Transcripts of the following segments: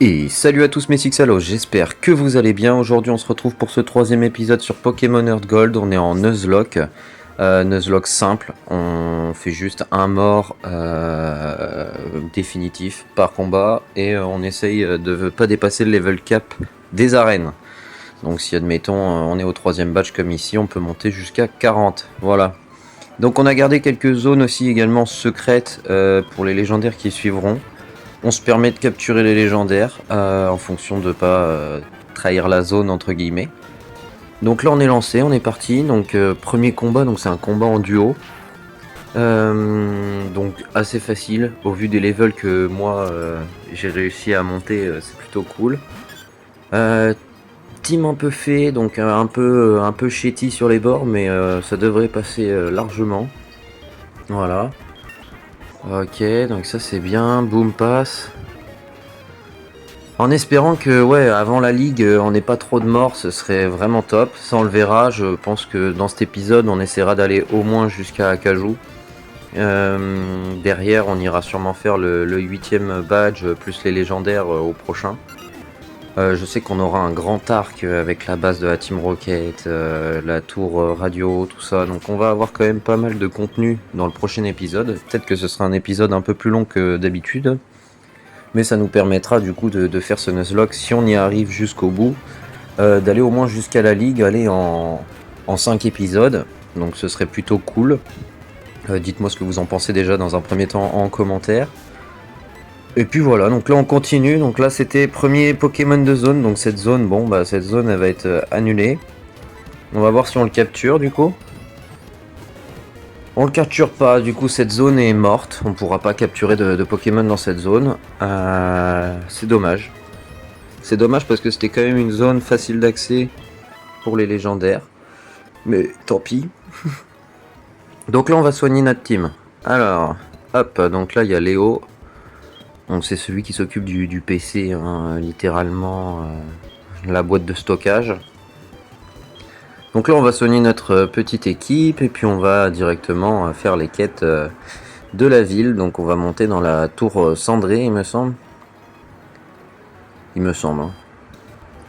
Et salut à tous mes Sixalos, j'espère que vous allez bien. Aujourd'hui on se retrouve pour ce troisième épisode sur Pokémon Earth Gold. On est en Nuzlocke, Nuzlocke simple. On fait juste un mort définitif par combat et on essaye de pas dépasser le level cap des arènes. Donc si admettons on est au troisième badge comme ici, on peut monter jusqu'à 40. Voilà. Donc on a gardé quelques zones aussi également secrètes pour les légendaires qui suivront. On se permet de capturer les légendaires en fonction de pas trahir la zone entre guillemets. Donc là on est lancé, on est parti. Donc premier combat, donc c'est un combat en duo. Donc assez facile au vu des levels que moi j'ai réussi à monter, c'est plutôt cool. Team un peu fait, donc un peu shitty sur les bords, mais ça devrait passer largement. Voilà. Ok, donc ça c'est bien, boom pass. En espérant que, ouais, avant la ligue, on n'ait pas trop de morts, ce serait vraiment top. Ça, on le verra. Je pense que dans cet épisode, on essaiera d'aller au moins jusqu'à Akaju. Derrière, on ira sûrement faire le 8ème badge, plus les légendaires au prochain. Je sais qu'on aura un grand arc avec la base de la Team Rocket, la tour radio, tout ça. Donc on va avoir quand même pas mal de contenu dans le prochain épisode. Peut-être que ce sera un épisode un peu plus long que d'habitude. Mais ça nous permettra du coup de faire ce Nuzlocke, si on y arrive jusqu'au bout, d'aller au moins jusqu'à la ligue, aller en 5 épisodes. Donc ce serait plutôt cool. Dites-moi ce que vous en pensez déjà dans un premier temps en commentaire. Et puis voilà, donc là on continue. Donc là c'était premier Pokémon de zone. Donc cette zone, bon bah cette zone elle va être annulée. On va voir si on le capture du coup. On le capture pas, du coup cette zone est morte. On pourra pas capturer de Pokémon dans cette zone. C'est dommage. C'est dommage parce que c'était quand même une zone facile d'accès pour les légendaires. Mais tant pis. Donc là on va soigner notre team. Alors, hop, donc là il y a Léo. Donc c'est celui qui s'occupe du PC, hein, littéralement la boîte de stockage. Donc là on va soigner notre petite équipe et puis on va directement faire les quêtes de la ville. Donc on va monter dans la tour cendrée il me semble. Il me semble. Hein.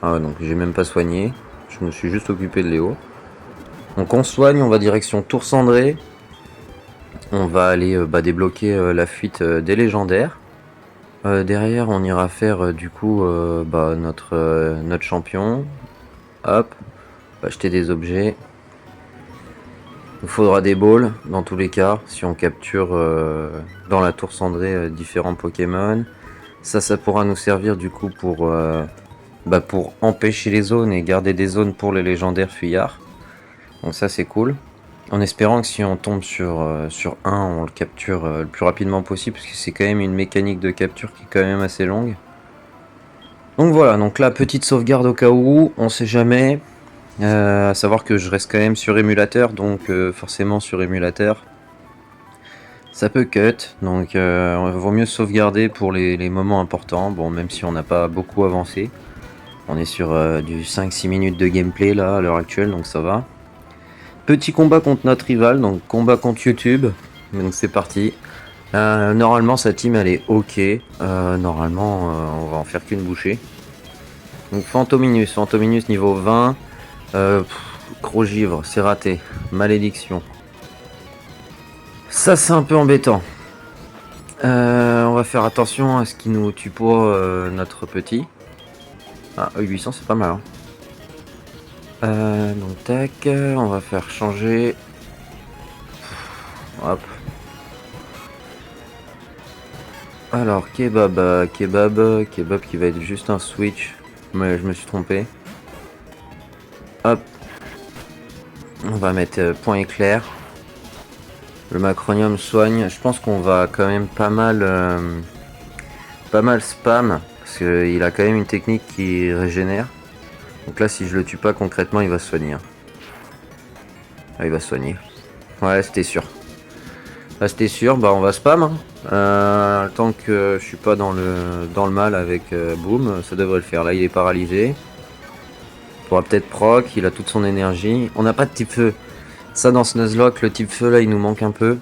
Ah donc j'ai même pas soigné. Je me suis juste occupé de Léo. Donc on soigne, on va direction tour cendrée. On va aller débloquer la fuite des légendaires. Derrière on ira faire du coup notre champion. Hop. Acheter des objets. Il faudra des balls dans tous les cas si on capture dans la tour cendrée différents Pokémon. Ça pourra nous servir du coup pour empêcher les zones et garder des zones pour les légendaires fuyards. Donc ça c'est cool. En espérant que si on tombe sur un, on le capture le plus rapidement possible parce que c'est quand même une mécanique de capture qui est quand même assez longue. Donc voilà, donc là petite sauvegarde au cas où, on sait jamais. À savoir que je reste quand même sur émulateur, donc forcément sur émulateur ça peut cut, donc vaut mieux sauvegarder pour les moments importants. Bon, même si on n'a pas beaucoup avancé, on est sur du 5-6 minutes de gameplay là à l'heure actuelle, donc ça va. Petit combat contre notre rival, donc combat contre YouTube, donc c'est parti. Normalement sa team elle est ok, normalement on va en faire qu'une bouchée. Donc Fantominus niveau 20. Gros givre, c'est raté. Malédiction. Ça c'est un peu embêtant. On va faire attention à ce qui nous tue pas notre petit. Ah, 800 c'est pas mal. Hein. Donc tac, on va faire changer. Hop. Alors kebab qui va être juste un switch. Mais je me suis trompé. Hop. On va mettre point éclair. Le macronium soigne. Je pense qu'on va quand même pas mal spam. Parce qu'il a quand même une technique qui régénère. Donc là si je le tue pas concrètement il va se soigner. Ah, il va se soigner. Ouais c'était sûr. Là c'était sûr, on va spam. Hein. Tant que je suis pas dans le mal avec Boom, ça devrait le faire. Là il est paralysé. Il pourra peut-être proc, il a toute son énergie. On n'a pas de type feu. Ça dans ce Nuzlocke, le type feu là il nous manque un peu.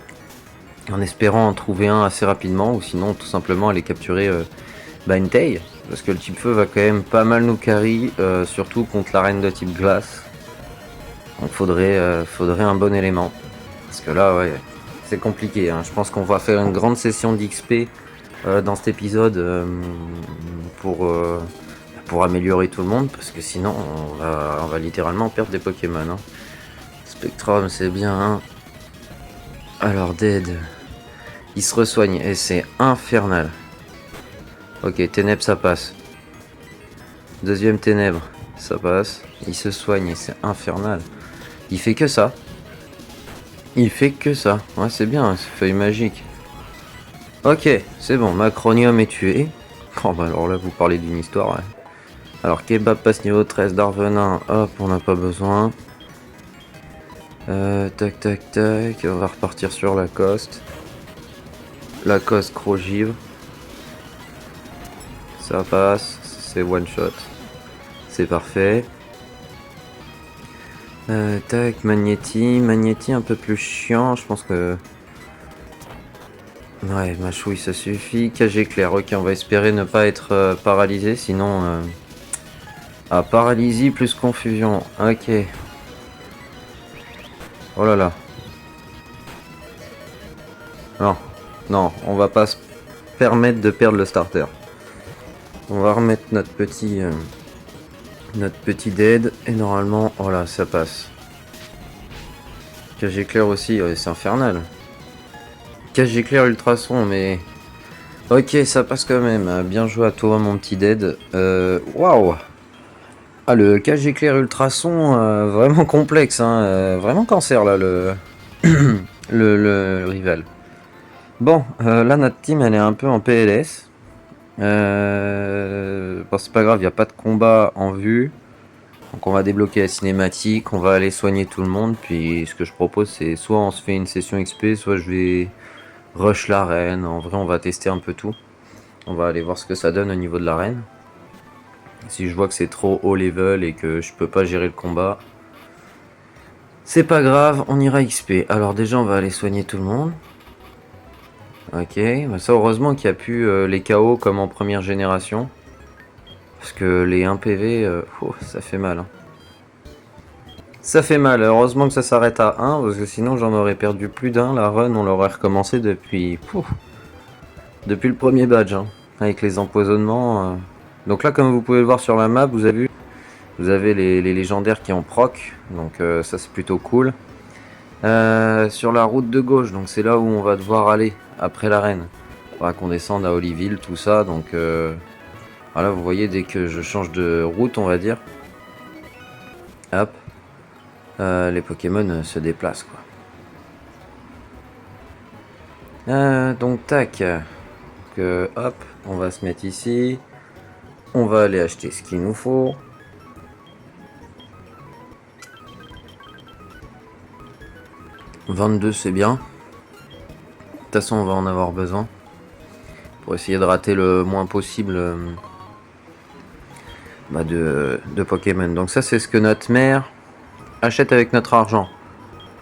En espérant en trouver un assez rapidement, ou sinon tout simplement aller capturer une taille. Parce que le type feu va quand même pas mal nous carry, surtout contre la reine de type glace. Donc faudrait un bon élément. Parce que là, ouais, c'est compliqué. Hein. Je pense qu'on va faire une grande session d'XP dans cet épisode pour améliorer tout le monde. Parce que sinon, on va littéralement perdre des Pokémon. Hein. Spectrum, c'est bien. Hein. Alors, Dead, il se resoigne et c'est infernal. Ok, Ténèbres, ça passe. Deuxième Ténèbres, ça passe. Il se soigne et c'est infernal. Il fait que ça. Il fait que ça. Ouais, c'est bien, c'est feuille magique. Ok, c'est bon, Macronium est tué. Oh bah alors là, vous parlez d'une histoire, ouais. Alors, Kebab passe niveau 13, Darvenin, hop, on n'a pas besoin. Tac, tac, tac, on va repartir sur Lacoste. Lacoste, Crogivre. Ça passe, c'est one shot. C'est parfait. Tac, Magnéti. Magnéti un peu plus chiant, je pense que... Ouais, Machouille ça suffit. Cage éclair, ok, on va espérer ne pas être paralysé, sinon... Ah, paralysie plus confusion, ok. Oh là là. Non, non, on va pas se permettre de perdre le starter. On va remettre notre petit dead et normalement, voilà, ça passe. Cage éclair aussi, ouais, c'est infernal. Cage éclair ultrason, mais ok, ça passe quand même. Bien joué à toi, mon petit dead. Waouh. Ah, le cage éclair ultrason, vraiment complexe, hein. Vraiment cancer là, le le rival. Bon, là notre team elle est un peu en PLS. Bon, c'est pas grave, il n'y a pas de combat en vue. Donc on va débloquer la cinématique, on va aller soigner tout le monde. Puis ce que je propose c'est soit on se fait une session XP, soit je vais rush l'arène. En vrai on va tester un peu tout. On va aller voir ce que ça donne au niveau de l'arène. Si je vois que c'est trop haut level et que je peux pas gérer le combat, c'est pas grave, on ira XP. Alors déjà on va aller soigner tout le monde. Ok, bah ça heureusement qu'il n'y a plus les KO comme en première génération. Parce que les 1 PV, ça fait mal. Hein. Ça fait mal, heureusement que ça s'arrête à 1, parce que sinon j'en aurais perdu plus d'un. La run, on l'aurait recommencé depuis le premier badge, hein, avec les empoisonnements. Donc là, comme vous pouvez le voir sur la map, vous avez les légendaires qui ont proc, donc ça c'est plutôt cool. Sur la route de gauche, donc c'est là où on va devoir aller après l'arène. Il faudra qu'on descende à Oliville, tout ça, donc voilà, vous voyez, dès que je change de route, on va dire, hop, les Pokémon se déplacent, quoi. Donc tac, hop, on va se mettre ici, on va aller acheter ce qu'il nous faut. « 22 c'est bien. De toute façon on va en avoir besoin. Pour essayer de rater le moins possible de Pokémon. Donc ça c'est ce que notre mère achète avec notre argent.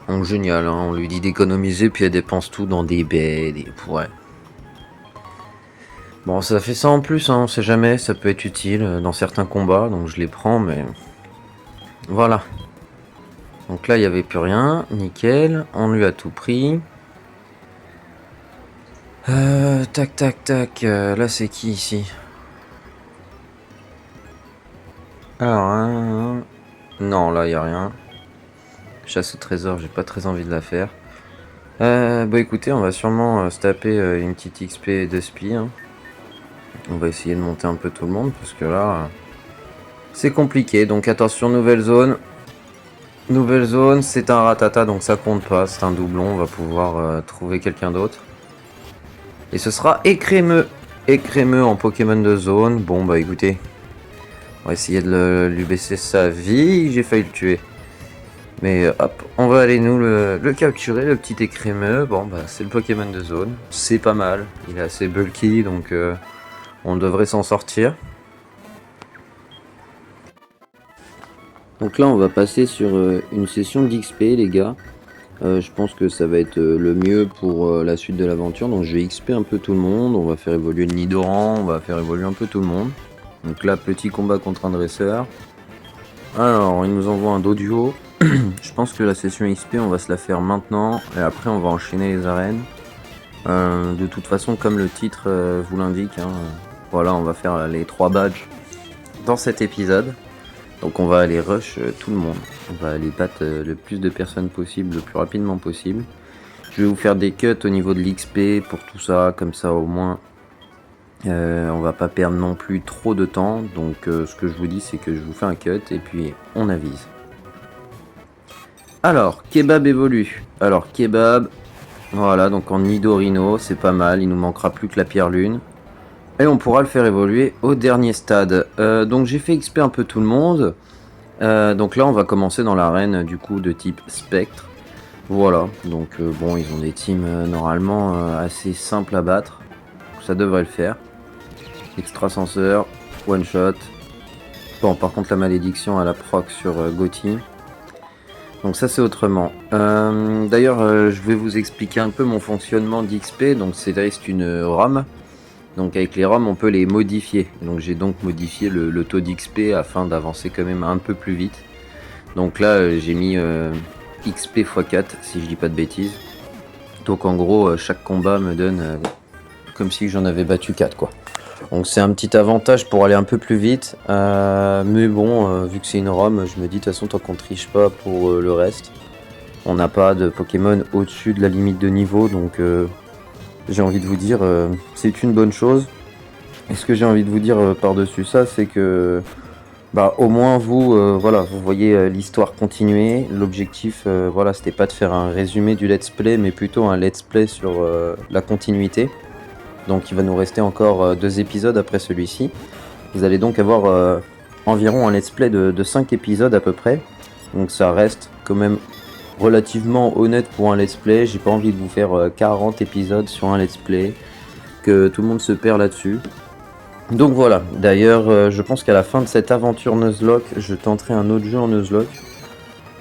Donc génial, hein, on lui dit d'économiser puis elle dépense tout dans des baies, des... Ouais. Bon ça fait ça en plus, hein, on sait jamais, ça peut être utile dans certains combats, donc je les prends, mais... Voilà. Donc là il n'y avait plus rien, nickel, on lui a tout pris. Tac tac tac, là c'est qui ici? Alors, non là il n'y a rien. Chasse au trésor, j'ai pas très envie de la faire. Bah écoutez, on va sûrement se taper une petite XP de spi. Hein. On va essayer de monter un peu tout le monde parce que là c'est compliqué. Donc attention, nouvelle zone. Nouvelle zone, c'est un ratata donc ça compte pas, c'est un doublon, on va pouvoir trouver quelqu'un d'autre. Et ce sera écrémeux. Écrémeux en Pokémon de zone. Bon bah écoutez, on va essayer de lui baisser sa vie, j'ai failli le tuer. Mais hop, on va aller nous le capturer, le petit écrémeux. Bon bah c'est le Pokémon de zone, c'est pas mal, il est assez bulky donc on devrait s'en sortir. Donc là on va passer sur une session d'XP les gars. Je pense que ça va être le mieux pour la suite de l'aventure. Donc je vais XP un peu tout le monde, on va faire évoluer le Nidoran, on va faire évoluer un peu tout le monde. Donc là, petit combat contre un dresseur. Alors, il nous envoie un doduo. Je pense que la session XP, on va se la faire maintenant. Et après, on va enchaîner les arènes. De toute façon, comme le titre vous l'indique, hein, voilà, on va faire les 3 badges dans cet épisode. Donc on va aller rush tout le monde. On va aller battre le plus de personnes possible, le plus rapidement possible. Je vais vous faire des cuts au niveau de l'XP pour tout ça, comme ça au moins on va pas perdre non plus trop de temps. Donc ce que je vous dis, c'est que je vous fais un cut et puis on avise. Alors, Kebab évolue. Alors Kebab, voilà, donc en Nidorino, c'est pas mal. Il nous manquera plus que la pierre lune. Et on pourra le faire évoluer au dernier stade. Donc j'ai fait XP un peu tout le monde. Donc là on va commencer dans l'arène du coup de type spectre. Voilà, donc bon, ils ont des teams normalement assez simples à battre. Ça devrait le faire. Extrasenseur, one shot. Bon, par contre la malédiction à la proc sur Gotti. Donc ça c'est autrement. D'ailleurs je vais vous expliquer un peu mon fonctionnement d'XP. Donc c'est une ROM. Donc avec les ROM on peut les modifier. Donc j'ai donc modifié le taux d'XP afin d'avancer quand même un peu plus vite. Donc là j'ai mis XP x4 si je dis pas de bêtises. Donc en gros chaque combat me donne comme si j'en avais battu 4 quoi. Donc c'est un petit avantage pour aller un peu plus vite. Mais bon vu que c'est une ROM, je me dis de toute façon tant qu'on triche pas pour le reste. On n'a pas de Pokémon au-dessus de la limite de niveau, donc j'ai envie de vous dire c'est une bonne chose. Et ce que j'ai envie de vous dire par-dessus ça, c'est que bah au moins vous voilà, vous voyez l'histoire continuer. L'objectif voilà, c'était pas de faire un résumé du let's play, mais plutôt un let's play sur la continuité. Donc il va nous rester encore 2 épisodes après celui-ci. Vous allez donc avoir environ un let's play de 5 épisodes à peu près. Donc ça reste quand même relativement honnête pour un let's play. J'ai pas envie de vous faire 40 épisodes sur un let's play, que tout le monde se perd là-dessus. Donc voilà, d'ailleurs je pense qu'à la fin de cette aventure Nuzlocke, je tenterai un autre jeu en Nuzlocke.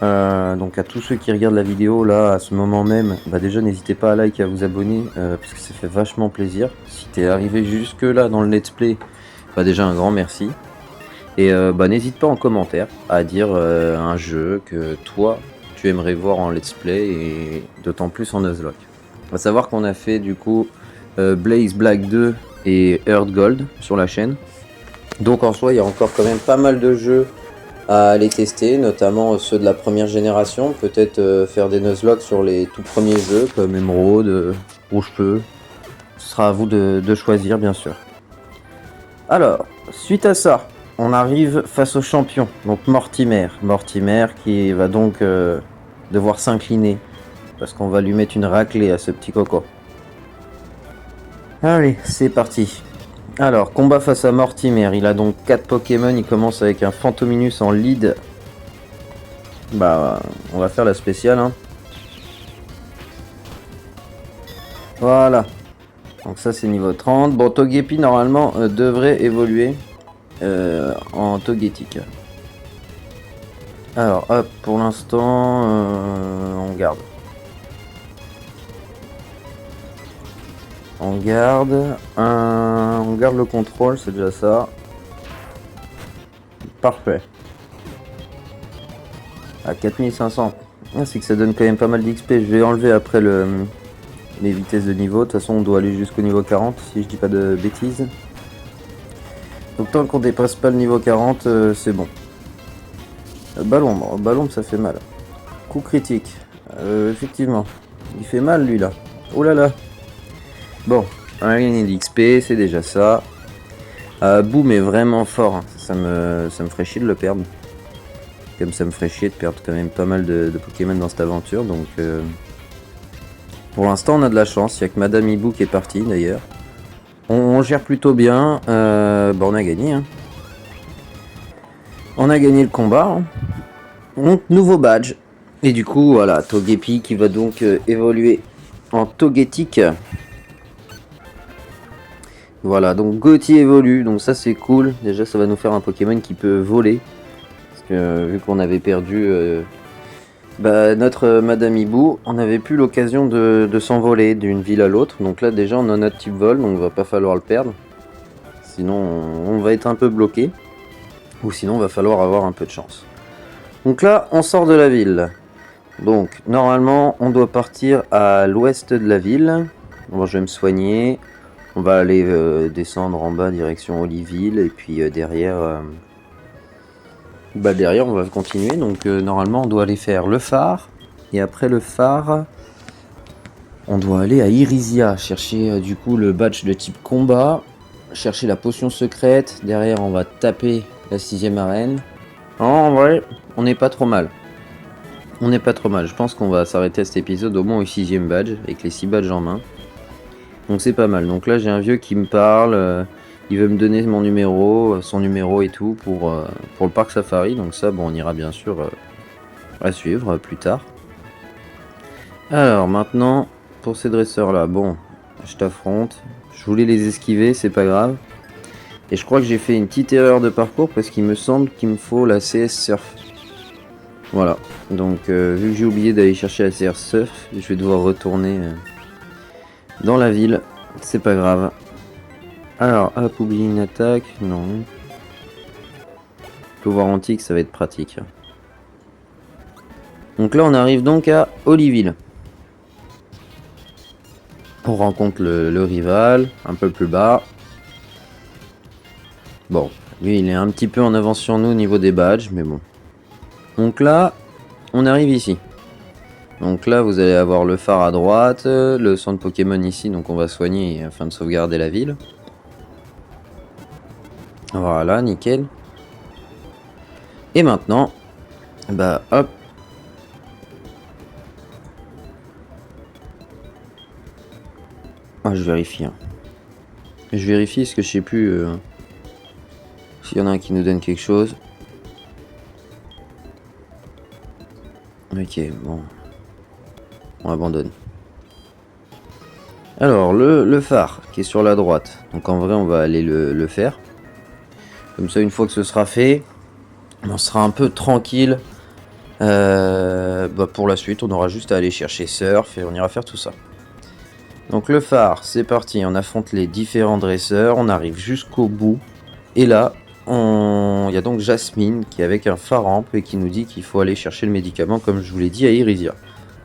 Donc à tous ceux qui regardent la vidéo là à ce moment même, bah déjà n'hésitez pas à like et à vous abonner parce que ça fait vachement plaisir. Si t'es arrivé jusque là dans le let's play, bah déjà un grand merci. Et bah n'hésite pas en commentaire à dire un jeu que toi tu aimerais voir en let's play, et d'autant plus en Nuzlocke. On va savoir qu'on a fait du coup Blaze Black 2 et Earth Gold sur la chaîne. Donc en soi il y a encore quand même pas mal de jeux à aller tester, notamment ceux de la première génération. Peut-être faire des Nuzlocke sur les tout premiers jeux comme Emerald, Rouge-Feu. Ce sera à vous de choisir bien sûr. Alors, suite à ça, on arrive face au champion, donc Mortimer. Mortimer qui va donc devoir s'incliner, parce qu'on va lui mettre une raclée à ce petit coco. Allez, c'est parti. Alors, combat face à Mortimer. Il a donc 4 Pokémon. Il commence avec un Phantominus en lead. Bah, on va faire la spéciale. Hein. Voilà. Donc ça, c'est niveau 30. Bon, Togepi, normalement, devrait évoluer en Togetic. Alors, hop, pour l'instant, on garde. On garde le contrôle, c'est déjà ça. Parfait. À 4500. Ah, c'est que ça donne quand même pas mal d'XP. Je vais enlever après les vitesses de niveau. De toute façon, on doit aller jusqu'au niveau 40, si je dis pas de bêtises. Donc tant qu'on dépasse pas le niveau 40, c'est bon. Ballon, ça fait mal. Coup critique. Effectivement. Il fait mal, lui, là. Oh là là. Bon, on a gagné d'XP, c'est déjà ça. Boom est vraiment fort, hein. Ça me ferait chier de le perdre. Comme ça me ferait chier de perdre quand même pas mal de Pokémon dans cette aventure. Donc pour l'instant on a de la chance, il n'y a que Madame Hibou qui est partie d'ailleurs. On gère plutôt bien, on a gagné. Hein. On a gagné le combat. Hein. Donc nouveau badge. Et du coup voilà, Togepi qui va donc évoluer en Togetic. Voilà, donc Gotti évolue, donc ça c'est cool. Déjà ça va nous faire un Pokémon qui peut voler. Parce que vu qu'on avait perdu notre Madame Hibou, on n'avait plus l'occasion de s'envoler d'une ville à l'autre. Donc là déjà on a notre type vol, donc il va pas falloir le perdre. Sinon on va être un peu bloqué. Ou sinon va falloir avoir un peu de chance. Donc là on sort de la ville. Donc normalement on doit partir à l'ouest de la ville. Bon, je vais me soigner. On va aller descendre en bas direction Oliville. Et puis derrière on va continuer. Donc normalement on doit aller faire le phare. Et après le phare, on doit aller à Irisia, chercher du coup le badge de type combat, chercher la potion secrète. Derrière, on va taper la 6ème arène. En vrai, on n'est pas trop mal. On n'est pas trop mal. Je pense qu'on va s'arrêter à cet épisode au moins au 6ème badge, avec les 6 badges en main. Donc c'est pas mal. Donc là, j'ai un vieux qui me parle. Il veut me donner mon numéro, son numéro et tout pour le parc safari. Donc ça, bon, on ira bien sûr à suivre plus tard. Alors maintenant, pour ces dresseurs là, bon, je t'affronte. Je voulais les esquiver, c'est pas grave. Et je crois que j'ai fait une petite erreur de parcours parce qu'il me semble qu'il me faut la CS Surf. Voilà, donc vu que j'ai oublié d'aller chercher la CS Surf, je vais devoir retourner dans la ville. C'est pas grave. Alors, hop, oublier une attaque, non. Pouvoir antique, ça va être pratique. Donc là, on arrive donc à Oliville. On rencontre le rival, un peu plus bas. Bon, lui il est un petit peu en avance sur nous au niveau des badges, mais bon. Donc là, on arrive ici. Donc là, vous allez avoir le phare à droite, le centre Pokémon ici, donc on va soigner afin de sauvegarder la ville. Voilà, nickel. Et maintenant, bah hop. Ah, je vérifie. Je vérifie parce que je sais plus s'il y en a un qui nous donne quelque chose. Ok, bon. On abandonne. Alors, le phare qui est sur la droite. Donc en vrai, on va aller le faire. Comme ça, une fois que ce sera fait, on sera un peu tranquille. Pour la suite, on aura juste à aller chercher Surf et on ira faire tout ça. Donc le phare, c'est parti, on affronte les différents dresseurs, on arrive jusqu'au bout. Et là, il y a donc Jasmine qui est avec un phare et qui nous dit qu'il faut aller chercher le médicament comme je vous l'ai dit à Irisia.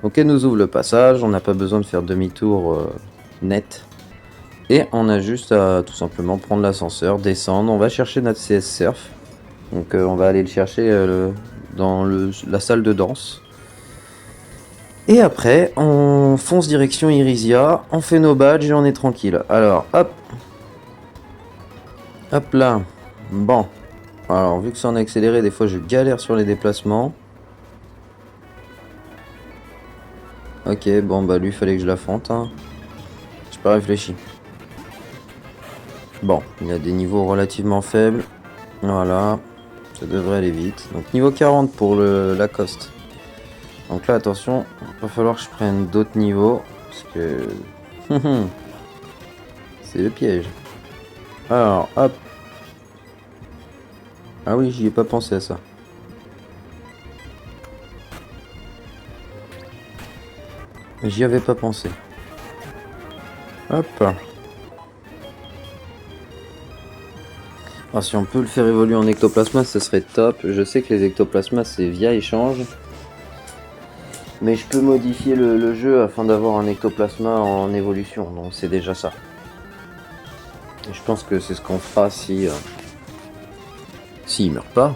Donc elle nous ouvre le passage, on n'a pas besoin de faire demi-tour net. Et on a juste à tout simplement prendre l'ascenseur, descendre, on va chercher notre CS Surf. Donc on va aller le chercher dans la salle de danse. Et après, on fonce direction Irisia, on fait nos badges et on est tranquille. Alors, hop. Hop là. Bon. Alors, vu que c'est en accéléré, des fois je galère sur les déplacements. Ok, bon bah lui, fallait que je l'affronte. Hein. J'ai pas réfléchi. Bon, il y a des niveaux relativement faibles. Voilà. Ça devrait aller vite. Donc niveau 40 pour le Lacoste. Donc là, attention, il va falloir que je prenne d'autres niveaux, parce que c'est le piège. Alors, hop. Ah oui, j'y ai pas pensé à ça. J'y avais pas pensé. Hop. Alors, si on peut le faire évoluer en ectoplasma, ce serait top. Je sais que les ectoplasmas, c'est via échange. Mais je peux modifier le jeu afin d'avoir un ectoplasma en évolution, donc c'est déjà ça. Et je pense que c'est ce qu'on fera si il meurt pas.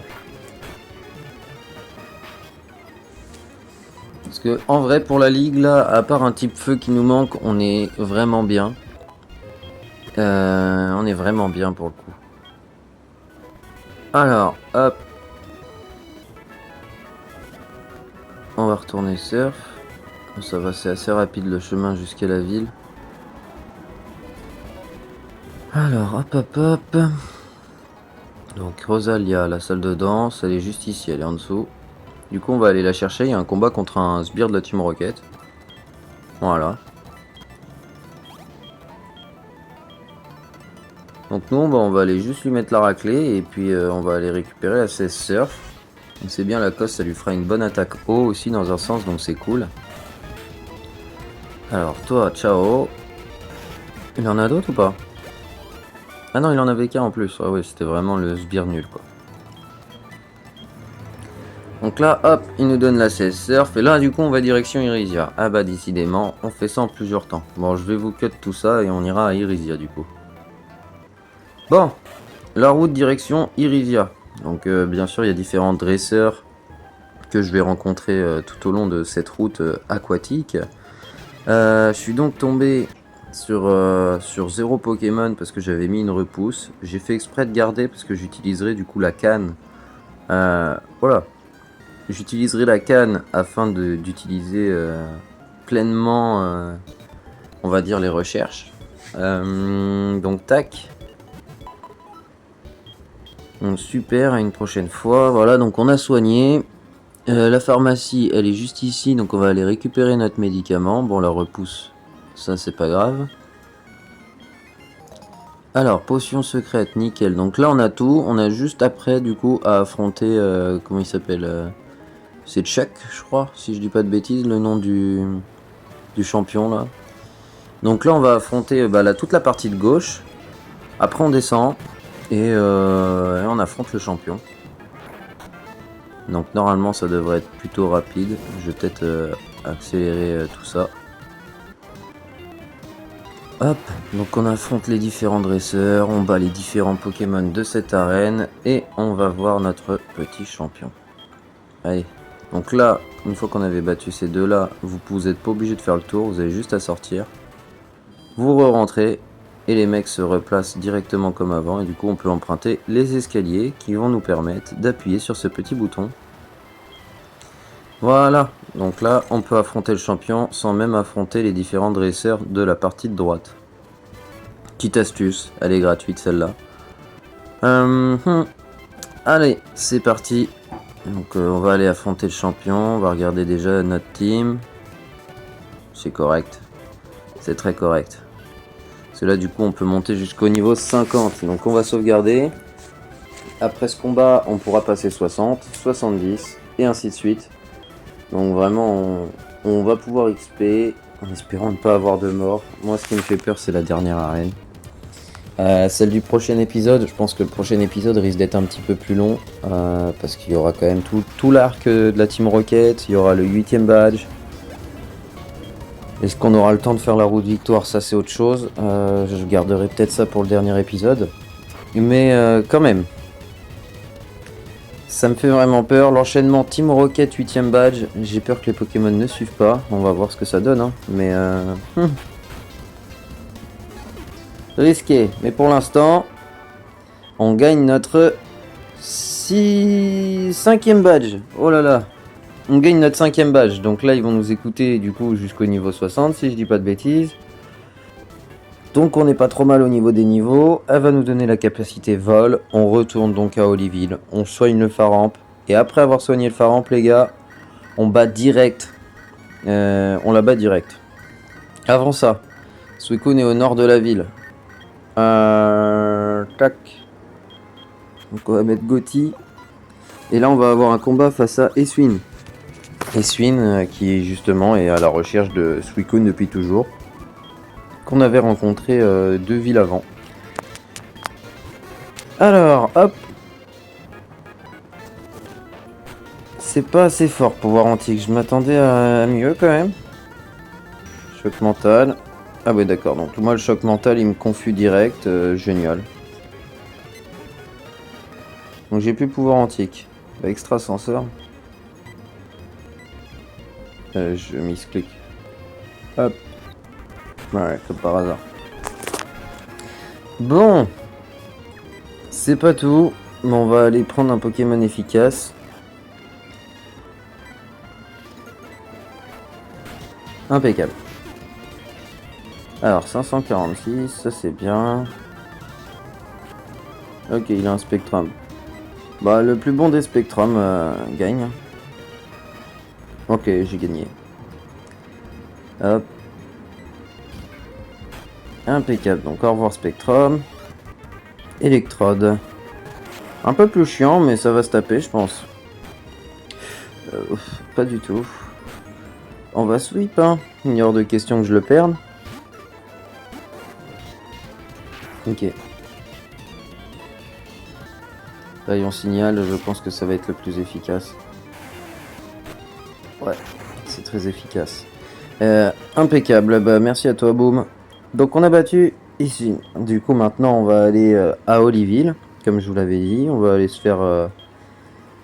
Parce que en vrai pour la ligue là, à part un type feu qui nous manque, on est vraiment bien. On est vraiment bien pour le coup. Alors, hop. On va retourner surf. Ça va, c'est assez rapide le chemin jusqu'à la ville. Alors, hop. Donc Rosalia, la salle de danse, elle est juste ici, elle est en dessous. Du coup, on va aller la chercher. Il y a un combat contre un sbire de la Team Rocket. Voilà. Donc nous, on va aller juste lui mettre la raclée et puis on va aller récupérer la CS Surf. C'est bien, la coste, ça lui fera une bonne attaque haut aussi dans un sens, donc c'est cool. Alors toi, ciao. Il y en a d'autres ou pas? Ah non, il en avait qu'un en plus. Ah ouais, c'était vraiment le sbire nul, quoi. Donc là, hop, il nous donne la 16 surf. Et là, du coup, on va direction Irisia. Ah bah, décidément, on fait ça en plusieurs temps. Bon, je vais vous cut tout ça et on ira à Irisia, du coup. Bon, la route direction Irisia. Donc, bien sûr, il y a différents dresseurs que je vais rencontrer tout au long de cette route aquatique. Je suis donc tombé sur 0 Pokémon parce que j'avais mis une repousse. J'ai fait exprès de garder parce que j'utiliserai du coup la canne. Voilà. J'utiliserai la canne afin d'utiliser pleinement, on va dire, les recherches. Donc tac. Donc, super, à une prochaine fois. Voilà, donc on a soigné. La pharmacie, elle est juste ici, donc on va aller récupérer notre médicament. Bon, la repousse, ça c'est pas grave. Alors, potion secrète, nickel. Donc là, on a tout. On a juste après, du coup, à affronter, comment il s'appelle c'est Chuck, je crois, si je dis pas de bêtises, le nom du champion, là. Donc là, on va affronter toute la partie de gauche. Après, on descend et on affronte le champion. Donc normalement ça devrait être plutôt rapide. Je vais peut-être accélérer tout ça. Hop, donc on affronte les différents dresseurs, on bat les différents Pokémon de cette arène et on va voir notre petit champion. Allez, donc là, une fois qu'on avait battu ces deux-là, vous n'êtes pas obligé de faire le tour, vous avez juste à sortir. Vous re-rentrez et les mecs se replacent directement comme avant et du coup on peut emprunter les escaliers qui vont nous permettre d'appuyer sur ce petit bouton. Voilà, donc là on peut affronter le champion sans même affronter les différents dresseurs de la partie de droite. Petite astuce, elle est gratuite celle-là. Allez, c'est parti. Donc on va aller affronter le champion, on va regarder déjà notre team. C'est correct, c'est très correct. Parce que là du coup on peut monter jusqu'au niveau 50, donc on va sauvegarder. Après ce combat on pourra passer 60, 70 et ainsi de suite. Donc vraiment on va pouvoir XP en espérant ne pas avoir de mort. Moi ce qui me fait peur c'est la dernière arène. Celle du prochain épisode, je pense que le prochain épisode risque d'être un petit peu plus long. Parce qu'il y aura quand même tout l'arc de la Team Rocket, il y aura le 8ème badge. Est-ce qu'on aura le temps de faire la route victoire? Ça c'est autre chose. Je garderai peut-être ça pour le dernier épisode. Mais quand même. Ça me fait vraiment peur. L'enchaînement Team Rocket 8ème badge. J'ai peur que les Pokémon ne suivent pas. On va voir ce que ça donne. Hein. Mais risqué. Mais pour l'instant, on gagne notre 5ème badge. Oh là là. On gagne notre 5ème badge. Donc là, ils vont nous écouter du coup jusqu'au niveau 60, si je dis pas de bêtises. Donc on n'est pas trop mal au niveau des niveaux. Elle va nous donner la capacité vol. On retourne donc à Oliville. On soigne le Faramp. Et après avoir soigné le Faramp, les gars, on bat direct. On la bat direct. Avant ça, Suicune est au nord de la ville. Tac. Donc on va mettre Gotti. Et là on va avoir un combat face à Eswin. Eswin qui justement est à la recherche de Suicune depuis toujours. Qu'on avait rencontré 2 villes avant. Alors, hop. C'est pas assez fort pour pouvoir antique. Je m'attendais à mieux quand même. Choc mental. Ah ouais d'accord, donc moi le choc mental il me confus direct. Génial. Donc j'ai plus pouvoir antique. Extra senseur. Je misclick. Hop. Ouais, comme par hasard. Bon. C'est pas tout. Mais on va aller prendre un Pokémon efficace. Impeccable. Alors 546, ça c'est bien. Ok, il a un Spectrum. Bah le plus bon des Spectrum gagne. Ok, j'ai gagné. Hop. Impeccable, donc au revoir Spectrum. Electrode. Un peu plus chiant, mais ça va se taper, je pense. Pas du tout. On va sweep, hein. Il est hors de question que je le perde. Ok. Rayon signal, je pense que ça va être le plus efficace. Ouais, c'est très efficace. Impeccable, bah merci à toi, Boom. Donc on a battu ici. Du coup maintenant on va aller à Oliville, comme je vous l'avais dit. On va aller se faire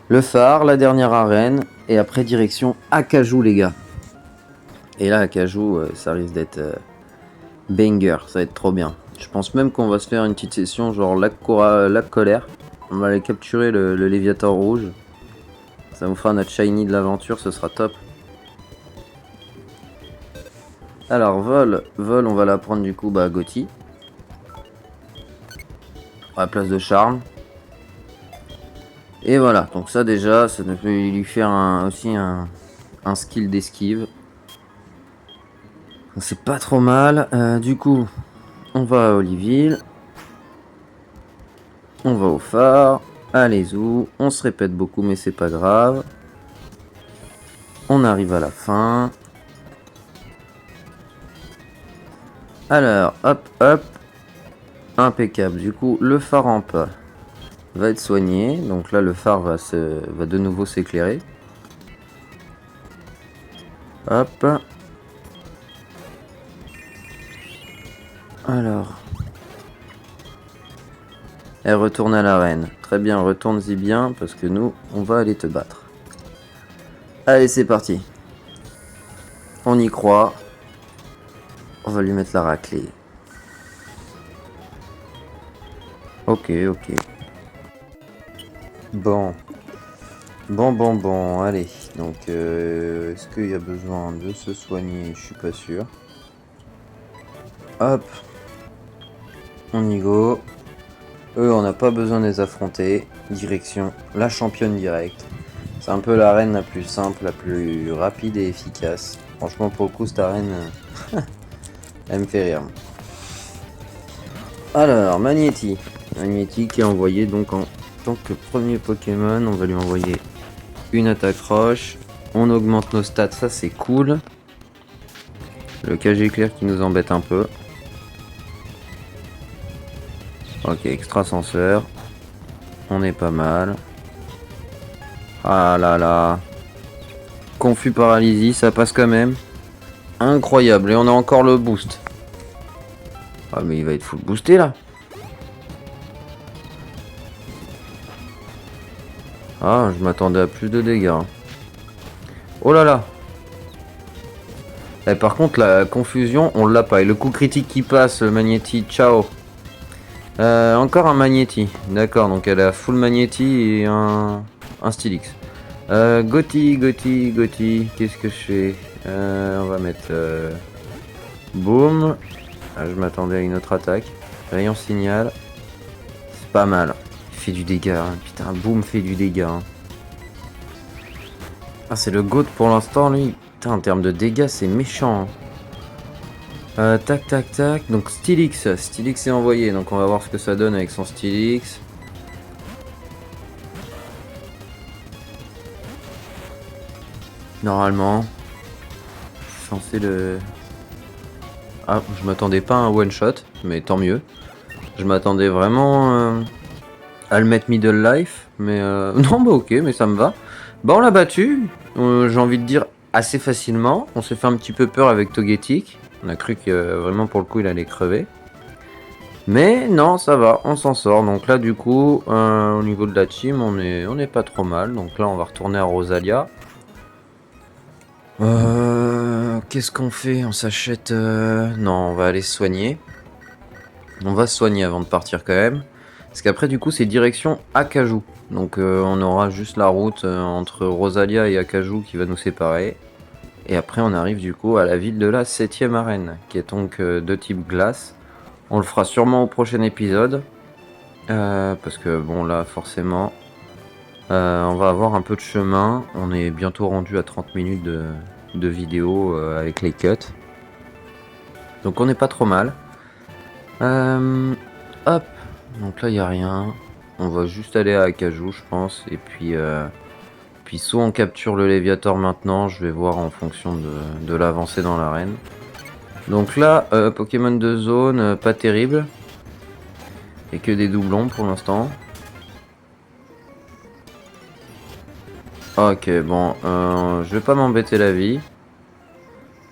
le phare, la dernière arène, et après direction Acajou les gars. Et là Acajou, ça risque d'être banger, ça va être trop bien. Je pense même qu'on va se faire une petite session genre lac colère. On va aller capturer le Léviathan rouge. Ça nous fera notre shiny de l'aventure, ce sera top. Alors vol, on va la prendre du coup à Gotti. À la place de charme. Et voilà, donc ça déjà, ça peut lui faire aussi un skill d'esquive. C'est pas trop mal. Du coup, on va à Oliville. On va au phare. Allez zou. On se répète beaucoup mais c'est pas grave. On arrive à la fin. Alors, hop, hop. Impeccable. Du coup, le phare en pas va être soigné. Donc là, le phare va de nouveau s'éclairer. Hop. Alors. Elle retourne à l'arène. Très bien, retourne-y bien, parce que nous, on va aller te battre. Allez, c'est parti. On y croit. On va lui mettre la raclée. Ok, ok. Bon. Bon, allez. Donc, est-ce qu'il y a besoin de se soigner? Je suis pas sûr. Hop. On y go. Eux, on n'a pas besoin de les affronter. Direction la championne directe. C'est un peu l'arène la plus simple, la plus rapide et efficace. Franchement, pour le coup, cette arène, elle me fait rire. Alors, Magnéti. Magnéti qui est envoyé donc en tant que premier Pokémon. On va lui envoyer une attaque roche. On augmente nos stats, ça c'est cool. Le KG clair qui nous embête un peu. Ok, extrasenseur. On est pas mal. Ah là là. Confus paralysie, ça passe quand même. Incroyable. Et on a encore le boost. Ah mais il va être full boosté là. Ah, je m'attendais à plus de dégâts. Oh là là. Et par contre, la confusion, on l'a pas. Et le coup critique qui passe, le Magnéti, ciao. Encore un Magnéti. D'accord, donc elle a full Magnéti et un Stylix. Gotti. Qu'est-ce que je fais? On va mettre boom. Ah, je m'attendais à une autre attaque. Rayon signal. C'est pas mal. Il fait du dégât. Hein. Putain, boom fait du dégât. Hein. Ah, c'est le GOAT pour l'instant, lui. Putain, en termes de dégâts, c'est méchant. Hein. Tac. Donc Stylix est envoyé. Donc on va voir ce que ça donne avec son Stylix. Normalement, je suis censé le... Ah, je m'attendais pas à un one shot, mais tant mieux. Je m'attendais vraiment à le mettre middle life, mais non, bah ok, mais ça me va. Bah on l'a battu, j'ai envie de dire assez facilement. On s'est fait un petit peu peur avec Togetic. On a cru que vraiment pour le coup il allait crever. Mais non, ça va, on s'en sort. Donc là du coup, au niveau de la team, on est pas trop mal. Donc là on va retourner à Rosalia. Qu'est-ce qu'on fait? On s'achète... Non, on va aller se soigner. On va se soigner avant de partir quand même. Parce qu'après du coup c'est direction Acajou. Donc on aura juste la route entre Rosalia et Acajou qui va nous séparer. Et après on arrive du coup à la ville de la 7ème arène. Qui est donc de type glace. On le fera sûrement au prochain épisode. Parce que bon là forcément... on va avoir un peu de chemin. On est bientôt rendu à 30 minutes de vidéo avec les cuts. Donc on n'est pas trop mal. Hop. Donc là il n'y a rien. On va juste aller à Acajou je pense. Et puis soit on capture le Léviator maintenant. Je vais voir en fonction de l'avancée dans l'arène. Donc là Pokémon de zone pas terrible. Et que des doublons pour l'instant. Ok, bon, je vais pas m'embêter la vie.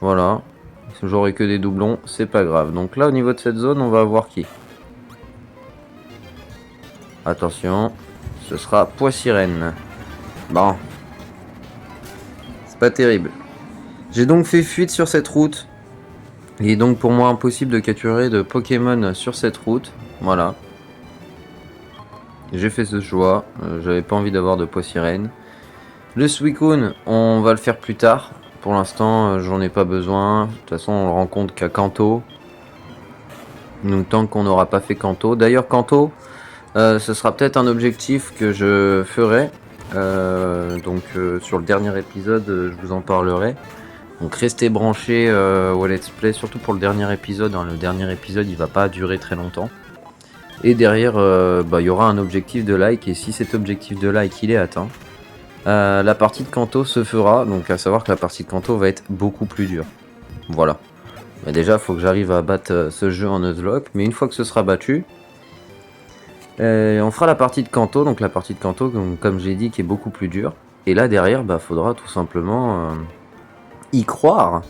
Voilà. J'aurai que des doublons, c'est pas grave. Donc là, au niveau de cette zone, on va avoir qui? Attention, ce sera Poissirène. Bon. C'est pas terrible. J'ai donc fait fuite sur cette route. Il est donc pour moi impossible de capturer de Pokémon sur cette route. Voilà. J'ai fait ce choix. J'avais pas envie d'avoir de Poissirène. Le Suicune, on va le faire plus tard. Pour l'instant, j'en ai pas besoin. De toute façon, on le rencontre qu'à Kanto. Donc tant qu'on n'aura pas fait Kanto. D'ailleurs, Kanto, ce sera peut-être un objectif que je ferai. Sur le dernier épisode, je vous en parlerai. Donc restez branchés au let's play, surtout pour le dernier épisode. Hein. Le dernier épisode, il va pas durer très longtemps. Et derrière, il y aura un objectif de like. Et si cet objectif de like il est atteint, la partie de Kanto se fera. Donc à savoir que la partie de Kanto va être beaucoup plus dure. Voilà. Mais déjà, il faut que j'arrive à battre ce jeu en Nuzlocke. Mais une fois que ce sera battu, on fera la partie de Kanto. Donc la partie de Kanto, comme j'ai dit, qui est beaucoup plus dure. Et là derrière, faudra tout simplement y croire.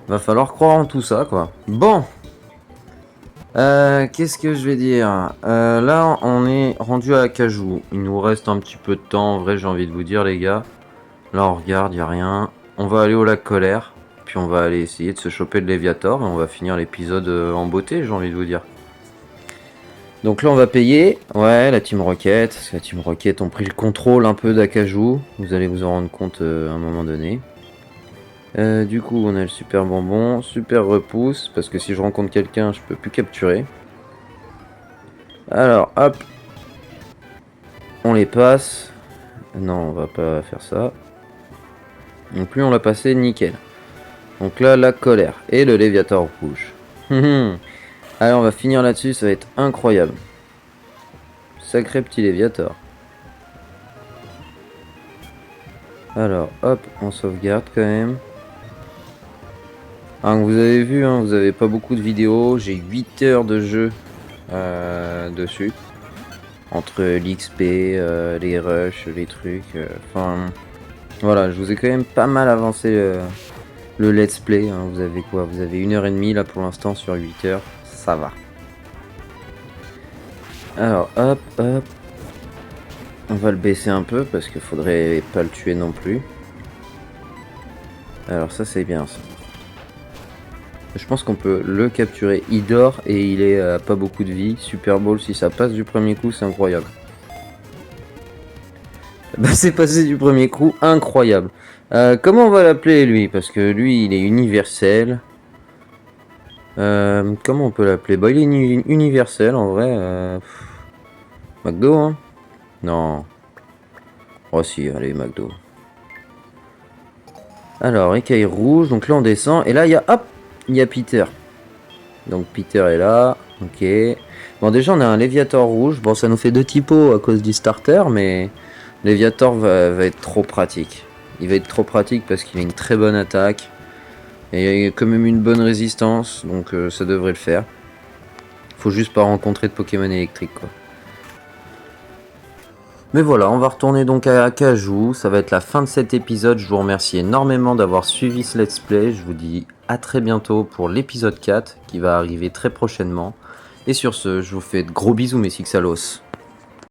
Va falloir croire en tout ça, quoi. Bon. Qu'est-ce que je vais dire? Là, on est rendu à Akajou. Il nous reste un petit peu de temps. En vrai, j'ai envie de vous dire, les gars. Là, on regarde, il n'y a rien. On va aller au lac Colère. Puis on va aller essayer de se choper le Léviator. Et on va finir l'épisode en beauté, j'ai envie de vous dire. Donc là, on va payer. Ouais, la Team Rocket. Parce que la Team Rocket ont pris le contrôle un peu d'Akajou. Vous allez vous en rendre compte à un moment donné. Du coup, on a le super bonbon, super repousse, parce que si je rencontre quelqu'un, je peux plus capturer. Alors, hop. On les passe. Non, on va pas faire ça. Donc plus on l'a passé, nickel. Donc là, la colère et le Léviator rouge. Allez, on va finir là-dessus, ça va être incroyable. Sacré petit Léviator. Alors, hop, on sauvegarde quand même. Vous avez vu, hein, vous avez pas beaucoup de vidéos. J'ai 8 heures de jeu dessus. Entre l'XP, les rushs, les trucs. Voilà, je vous ai quand même pas mal avancé le let's play. Hein. Vous avez quoi? Vous avez 1h30 là pour l'instant sur 8 heures. Ça va. Alors, hop, hop. On va le baisser un peu parce qu'il faudrait pas le tuer non plus. Alors ça c'est bien ça. Je pense qu'on peut le capturer. Il dort et il est pas beaucoup de vie. Super Ball, si ça passe du premier coup, c'est incroyable. C'est passé du premier coup, incroyable. Comment on va l'appeler lui? Parce que lui, il est universel. Comment on peut l'appeler? Il est universel en vrai. McDo, hein? Non. Oh si, allez, McDo. Alors, écaille rouge. Donc là, on descend. Et là, il y a... Hop! Il y a Peter. Donc Peter est là. Ok. Bon, déjà, on a un Léviator rouge. Bon, ça nous fait 2 typos à cause du starter, mais Léviator va être trop pratique. Il va être trop pratique parce qu'il a une très bonne attaque. Et il a quand même une bonne résistance. Donc ça devrait le faire. Faut juste pas rencontrer de Pokémon électrique, quoi. Mais voilà, on va retourner donc à Akajou, ça va être la fin de cet épisode, je vous remercie énormément d'avoir suivi ce let's play, je vous dis à très bientôt pour l'épisode 4 qui va arriver très prochainement. Et sur ce, je vous fais de gros bisous mes Sixalos.